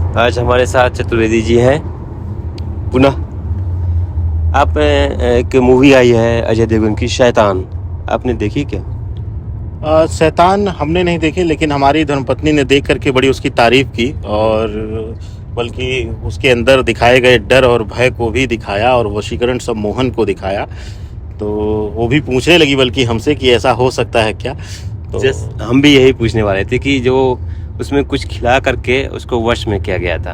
आज हमारे साथ चतुर्वेदी जी हैं पुनः। आप एक मूवी आई है अजय देवगन की शैतान, आपने देखी क्या? शैतान हमने नहीं देखी, लेकिन हमारी धर्मपत्नी ने देख करके बड़ी उसकी तारीफ की, और बल्कि उसके अंदर दिखाए गए डर और भय को भी दिखाया और वशीकरण सम्मोहन को दिखाया। तो वो भी पूछने लगी बल्कि हमसे कि ऐसा हो सकता है क्या। तो हम भी यही पूछने वाले थे कि जो उसमें कुछ खिला करके उसको वश में किया गया था,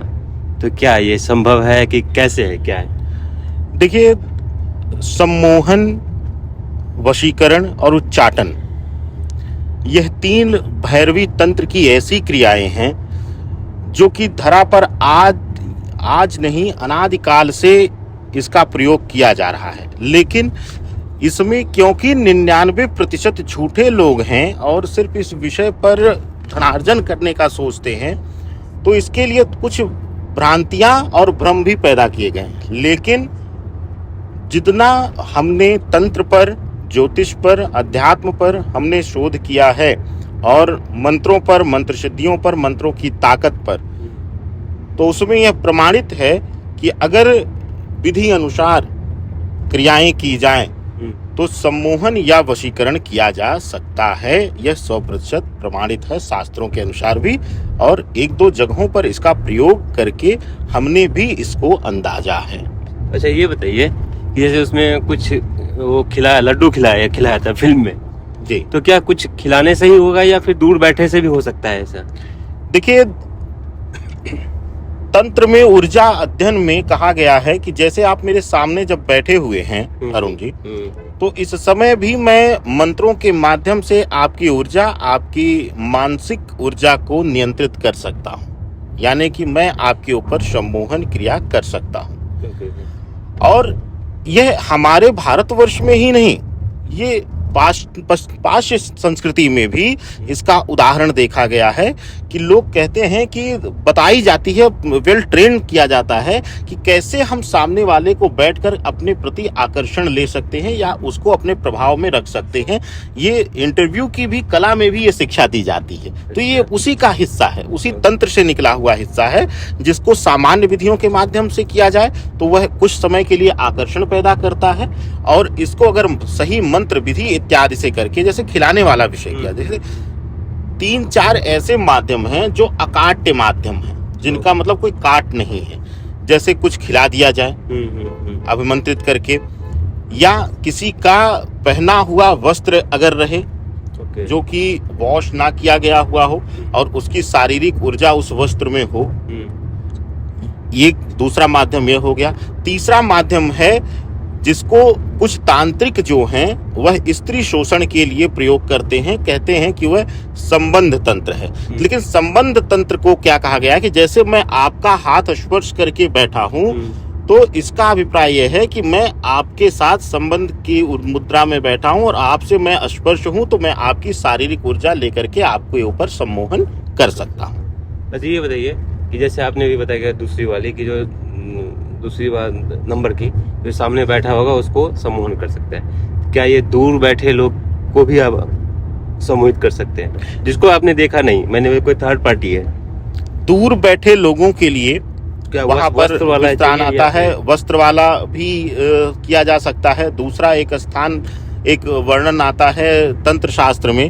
तो क्या ये संभव है कि कैसे है, क्या है? देखिए, सम्मोहन, वशीकरण और उच्चाटन, यह 3 भैरवी तंत्र की ऐसी क्रियाएं हैं जो कि धरा पर आज नहीं अनादिकाल से इसका प्रयोग किया जा रहा है। लेकिन इसमें क्योंकि 99% झूठे लोग हैं और सिर्फ इस विषय पर धनार्जन करने का सोचते हैं, तो इसके लिए कुछ भ्रांतियां और भ्रम भी पैदा किए गए हैं। लेकिन जितना हमने तंत्र पर, ज्योतिष पर, अध्यात्म पर हमने शोध किया है और मंत्रों पर, मंत्र सिद्धियों पर, मंत्रों की ताकत पर, तो उसमें यह प्रमाणित है कि अगर विधि अनुसार क्रियाएं की जाएं तो सम्मोहन या वशीकरण किया जा सकता है। यह 100% प्रमाणित है शास्त्रों के अनुसार भी, और 1-2 जगहों पर इसका प्रयोग करके हमने भी इसको अंदाजा है। अच्छा, ये बताइए कि जैसे उसमें कुछ वो लड्डू खिलाया था फिल्म में जी, तो क्या कुछ खिलाने से ही होगा या फिर दूर बैठे से भी हो सकता है ऐसा? देखिए, तंत्र में ऊर्जा अध्ययन में कहा गया है कि जैसे आप मेरे सामने जब बैठे हुए हैं अरुण जी, तो इस समय भी मैं मंत्रों के माध्यम से आपकी ऊर्जा, आपकी मानसिक ऊर्जा को नियंत्रित कर सकता हूँ। यानी कि मैं आपके ऊपर सम्मोहन क्रिया कर सकता हूँ। और यह हमारे भारतवर्ष में ही नहीं, ये पाश्चात्य संस्कृति में भी इसका उदाहरण देखा गया है कि लोग कहते हैं कि बताई जाती है, वेल ट्रेन किया जाता है कि कैसे हम सामने वाले को बैठकर अपने प्रति आकर्षण ले सकते हैं या उसको अपने प्रभाव में रख सकते हैं। ये इंटरव्यू की भी कला में भी ये शिक्षा दी जाती है। तो ये उसी का हिस्सा है, उसी तंत्र से निकला हुआ हिस्सा है, जिसको सामान्य विधियों के माध्यम से किया जाए तो वह कुछ समय के लिए आकर्षण पैदा करता है, और इसको अगर सही मंत्र विधि इत्यादि से करके, जैसे खिलाने वाला विषय किया, जैसे 3-4 ऐसे माध्यम हैं जो अकाट्य माध्यम हैं, जिनका मतलब कोई काट नहीं है। जैसे कुछ खिला दिया जाए अभिमंत्रित करके, या किसी का पहना हुआ वस्त्र अगर रहे जो कि वॉश ना किया गया हुआ हो और उसकी शारीरिक ऊर्जा उस वस्त्र में हो, ये दूसरा माध्यम ये हो गया। तीसरा माध्यम है जिसको कुछ तांत्रिक जो हैं वह स्त्री शोषण के लिए प्रयोग करते हैं, कहते हैं कि वह संबंध तंत्र है। लेकिन संबंध तंत्र को क्या कहा गया है कि जैसे मैं आपका हाथ स्पर्श करके बैठा हूं, तो इसका अभिप्राय यह है कि मैं आपके साथ संबंध की मुद्रा में बैठा हूं और आपसे मैं स्पर्श हूं, तो मैं आपकी शारीरिक ऊर्जा लेकर के आपके ऊपर सम्मोहन कर सकता हूं। अच्छा, ये बताइए कि जैसे आपने भी बताया दूसरी वाली की, जो दूसरी नंबर की, जो सामने बैठा होगा उसको सम्मोहन कर सकते हैं, क्या ये दूर बैठे लोग को भी आप सम्मोहित कर सकते हैं, जिसको आपने देखा नहीं? मैंने कोई थर्ड पार्टी है। दूर बैठे लोगों के लिए क्या वहां पर स्थान आता है, वस्त्र वाला भी किया जा सकता है। दूसरा एक स्थान, एक वर्णन आता है तंत्र शास्त्र में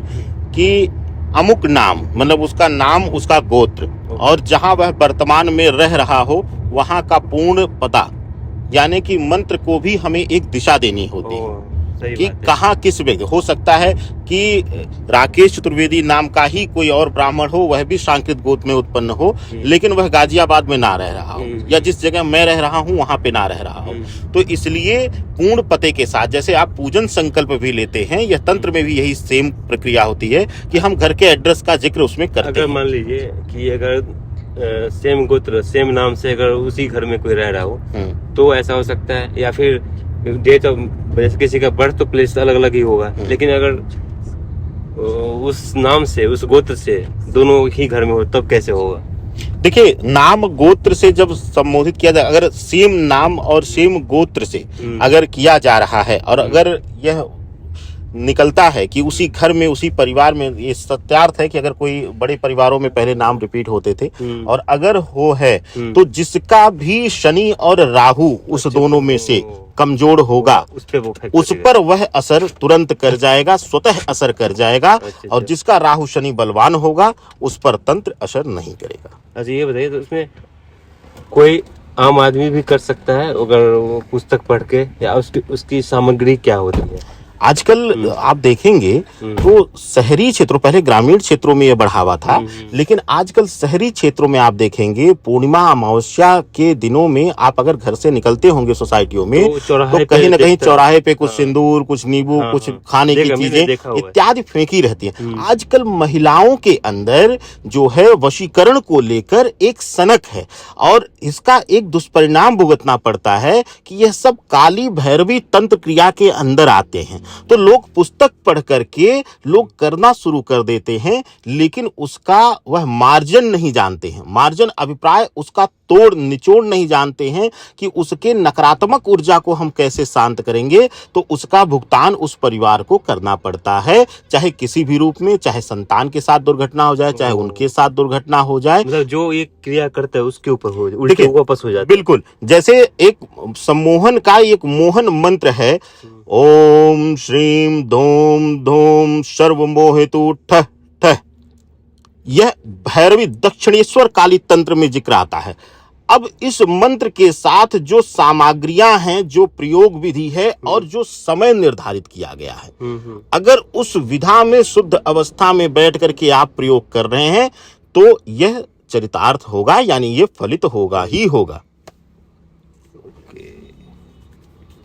कि अमुक नाम, मतलब उसका नाम, उसका गोत्र, और जहां वह वर्तमान में रह रहा हो वहां का पूर्ण पता, यानी कि मंत्र को भी हमें एक दिशा देनी होती है कि कहाँ किस व्यक्ति हो सकता है कि राकेश चतुर्वेदी नाम का ही कोई और ब्राह्मण हो, वह भी सांकृत गोत्र में उत्पन्न हो, लेकिन वह गाजियाबाद में ना रह रहा हो, या जिस जगह मैं रह रहा हूँ वहां पे ना रह रहा हो। तो इसलिए पूर्ण पते के साथ, जैसे आप पूजन संकल्प भी लेते हैं, यह तंत्र में भी यही सेम प्रक्रिया होती है कि हम घर के एड्रेस का जिक्र उसमें करते हैं। मान लीजिए कि अगर सेम गोत्र, सेम नाम से अगर उसी घर में कोई रह रहा हो तो ऐसा हो सकता है, या फिर डेट ऑफ किसी का बर्थ तो प्लेस अलग अलग ही होगा, लेकिन अगर उस नाम से, उस गोत्र से दोनों ही घर में हो तब कैसे होगा? देखिए, नाम गोत्र से जब संबोधित किया जाए, अगर सेम नाम और सेम गोत्र से अगर किया जा रहा है, और अगर यह निकलता है कि उसी घर में उसी परिवार में, ये सत्यार्थ है कि अगर कोई बड़े परिवारों में पहले नाम रिपीट होते थे और अगर हो है तो जिसका भी शनि और राहु उस दोनों में से कमजोर होगा उस पर वह असर तुरंत कर जाएगा, स्वतः असर कर जाएगा। और जिसका राहु शनि बलवान होगा उस पर तंत्र असर नहीं करेगा। अच्छा ये बताइए, तो उसमें कोई आम आदमी भी कर सकता है अगर वो पुस्तक पढ़ के, या उसकी सामग्री क्या होती है? आजकल आप देखेंगे तो शहरी क्षेत्रों, पहले ग्रामीण क्षेत्रों में यह बढ़ावा था, लेकिन आजकल शहरी क्षेत्रों में आप देखेंगे पूर्णिमा अमावस्या के दिनों में आप अगर घर से निकलते होंगे सोसाइटियों में तो कहीं ना कहीं चौराहे पे कुछ सिंदूर, कुछ नींबू, कुछ खाने की चीजें इत्यादि फेंकी रहती है। आजकल महिलाओं के अंदर जो है वशीकरण को लेकर एक सनक है और इसका एक दुष्परिणाम भुगतना पड़ता है कि यह सब काली भैरवी तंत्र क्रिया के अंदर आते हैं। तो लोग पुस्तक पढ़ करके लोग करना शुरू कर देते हैं, लेकिन उसका वह मार्जन नहीं जानते हैं, मार्जन अभिप्राय उसका तोड़ निचोड़ नहीं जानते हैं कि उसके नकारात्मक ऊर्जा को हम कैसे शांत करेंगे। तो उसका भुगतान उस परिवार को करना पड़ता है, चाहे किसी भी रूप में, चाहे संतान के साथ दुर्घटना हो जाए, चाहे उनके साथ दुर्घटना हो जाए, मतलब जो एक क्रिया करता है उसके ऊपर हो जाए, वापस हो जाए। बिल्कुल, जैसे एक सम्मोहन का एक मोहन मंत्र है, ओम श्रीम धूम धूम सर्वमोहितु ठः ठः, यह भैरवी दक्षिणेश्वर काली तंत्र में जिक्र आता है। अब इस मंत्र के साथ जो सामग्रियां हैं, जो प्रयोग विधि है और जो समय निर्धारित किया गया है, अगर उस विधा में शुद्ध अवस्था में बैठ करके आप प्रयोग कर रहे हैं तो यह चरितार्थ होगा, यानी ये फलित होगा ही होगा।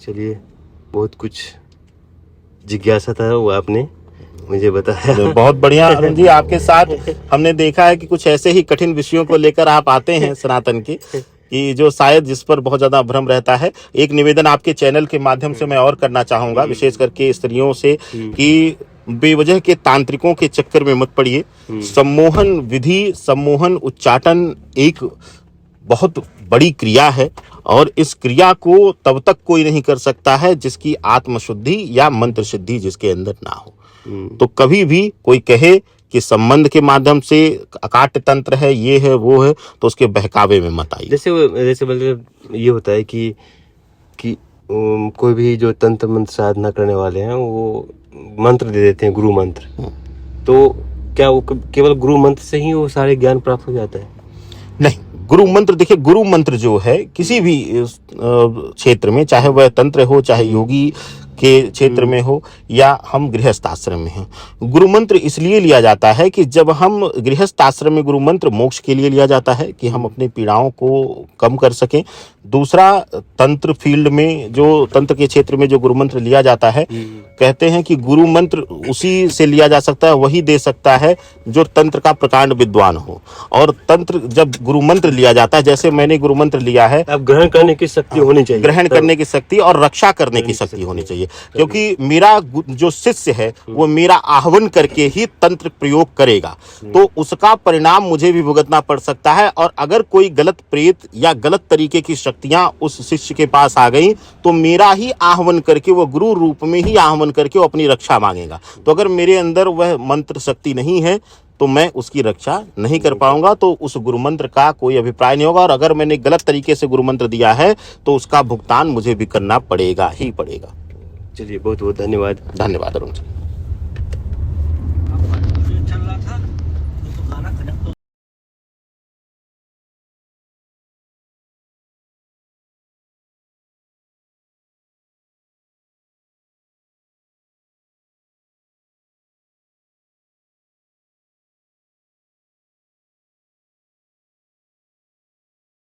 चलिए, बहुत कुछ जिज्ञासा था वो आपने मुझे बताया। बहुत बढ़िया अरुण जी, आपके साथ हमने देखा है कि कुछ ऐसे ही कठिन विषयों को लेकर आप आते हैं सनातन के, कि जो शायद जिस पर बहुत ज्यादा भ्रम रहता है। एक निवेदन आपके चैनल के माध्यम से मैं और करना चाहूंगा, विशेष करके स्त्रियों से, कि बेवजह के तांत्रिकों के चक्कर में मत पड़िए। सम्मोहन विधि, सम्मोहन उच्चाटन एक बहुत बड़ी क्रिया है और इस क्रिया को तब तक कोई नहीं कर सकता है जिसकी आत्मशुद्धि या मंत्र सिद्धि जिसके अंदर ना हो। तो कभी भी कोई कहे कि संबंध के माध्यम से अकाट्य तंत्र है, ये है वो है, तो उसके बहकावे में मत आइए। जैसे मतलब ये होता है कि कोई भी जो तंत्र मंत्र साधना करने वाले हैं वो मंत्र दे देते हैं, गुरु मंत्र, तो क्या वो केवल गुरु मंत्र से ही वो सारे ज्ञान प्राप्त हो जाता है? नहीं, गुरु मंत्र, देखिए गुरु मंत्र जो है किसी भी क्षेत्र में, चाहे वह तंत्र हो, चाहे योगी के क्षेत्र में हो या हम गृहस्थ आश्रम में हैं, गुरु मंत्र इसलिए लिया जाता है कि जब हम गृहस्थ आश्रम में, गुरु मंत्र मोक्ष के लिए लिया जाता है कि हम अपने पीड़ाओं को कम कर सकें। दूसरा, तंत्र फील्ड में, जो तंत्र के क्षेत्र में जो गुरु मंत्र लिया जाता है, कहते हैं कि गुरु मंत्र उसी से लिया जा सकता है, वही दे सकता है जो तंत्र का प्रकांड विद्वान हो। और तंत्र जब गुरु मंत्र लिया जाता है, जैसे मैंने गुरु मंत्र लिया है, अब ग्रहण करने की शक्ति होनी चाहिए, ग्रहण करने की शक्ति और रक्षा करने की शक्ति होनी चाहिए, क्योंकि मेरा जो शिष्य है वो मेरा आह्वान करके ही तंत्र प्रयोग करेगा, तो उसका परिणाम मुझे भी भुगतना पड़ सकता है। और अगर कोई गलत प्रेत या गलत तरीके की शक्तियां उस शिष्य के पास आ गई तो मेरा ही आह्वान करके, वो गुरु रूप में ही आह्वान करके वो अपनी रक्षा मांगेगा। तो अगर मेरे अंदर वह मंत्र शक्ति नहीं है तो मैं उसकी रक्षा नहीं कर पाऊंगा, तो उस गुरु मंत्र का कोई अभिप्राय नहीं होगा। और अगर मैंने गलत तरीके से गुरु मंत्र दिया है तो उसका भुगतान मुझे भी करना पड़ेगा ही पड़ेगा। चलिए, बहुत बहुत धन्यवाद। धन्यवाद अरुण जी।